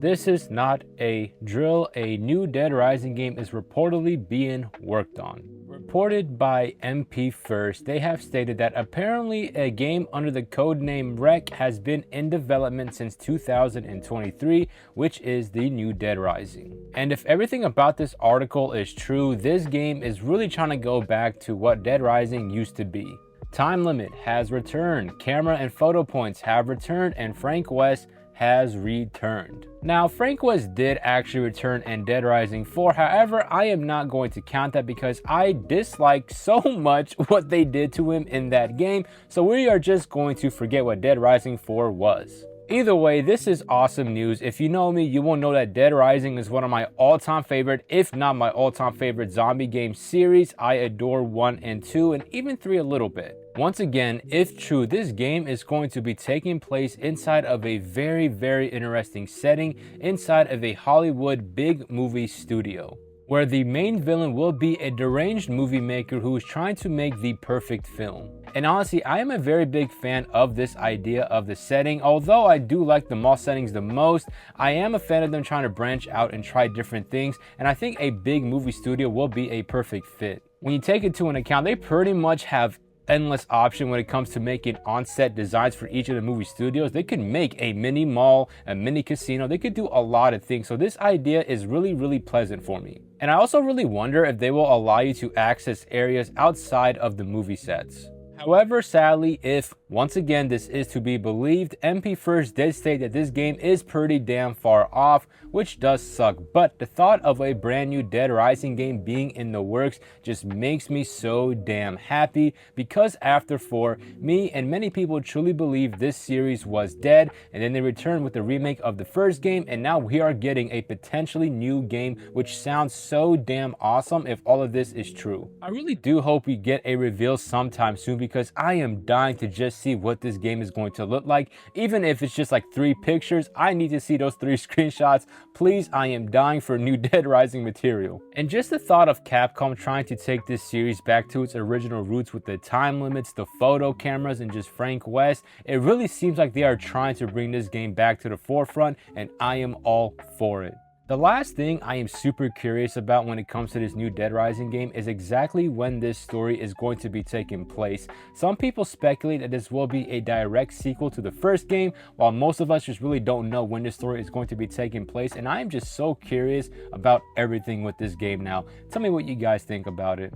This is not a drill. A new Dead Rising game is reportedly being worked on. Reported by MP First, they have stated that apparently a game under the codename Wreck has been in development since 2023, which is the new Dead Rising. And if everything about this article is true, this game is really trying to go back to what Dead Rising used to be. Time limit has returned, camera and photo points have returned, and Frank West has returned. Now, Frank West did actually return in Dead Rising 4. However, I am not going to count that because I dislike so much what they did to him in that game. So we are just going to forget what Dead Rising 4 was. Either way, this is awesome news. If you know me, you will know that Dead Rising is one of my all-time favorite, if not my all-time favorite zombie game series. I adore 1 and 2 and even 3 a little bit. Once again, if true, this game is going to be taking place inside of a very, very interesting setting inside of a Hollywood big movie studio, where the main villain will be a deranged movie maker who is trying to make the perfect film. And honestly, I am a very big fan of this idea of the setting. Although I do like the mall settings the most, I am a fan of them trying to branch out and try different things, and I think a big movie studio will be a perfect fit. When you take into an account, they pretty much have endless option when it comes to making on-set designs for each of the movie studios. They could make a mini mall, a mini casino. They could do a lot of things. So this idea is really, really pleasant for me. And I also really wonder if they will allow you to access areas outside of the movie sets. However, sadly, if once again this is to be believed, MP First did state that this game is pretty damn far off, which does suck. But the thought of a brand new Dead Rising game being in the works just makes me so damn happy, because after 4, me and many people truly believe this series was dead, and then they returned with the remake of the first game, and now we are getting a potentially new game, which sounds so damn awesome if all of this is true. I really do hope we get a reveal sometime soon, because I am dying to just see what this game is going to look like. Even if it's just like 3 pictures, I need to see those 3 screenshots. Please, I am dying for new Dead Rising material. And just the thought of Capcom trying to take this series back to its original roots with the time limits, the photo cameras, and just Frank West, it really seems like they are trying to bring this game back to the forefront, and I am all for it. The last thing I am super curious about when it comes to this new Dead Rising game is exactly when this story is going to be taking place. Some people speculate that this will be a direct sequel to the first game, while most of us just really don't know when this story is going to be taking place, and I am just so curious about everything with this game now. Tell me what you guys think about it.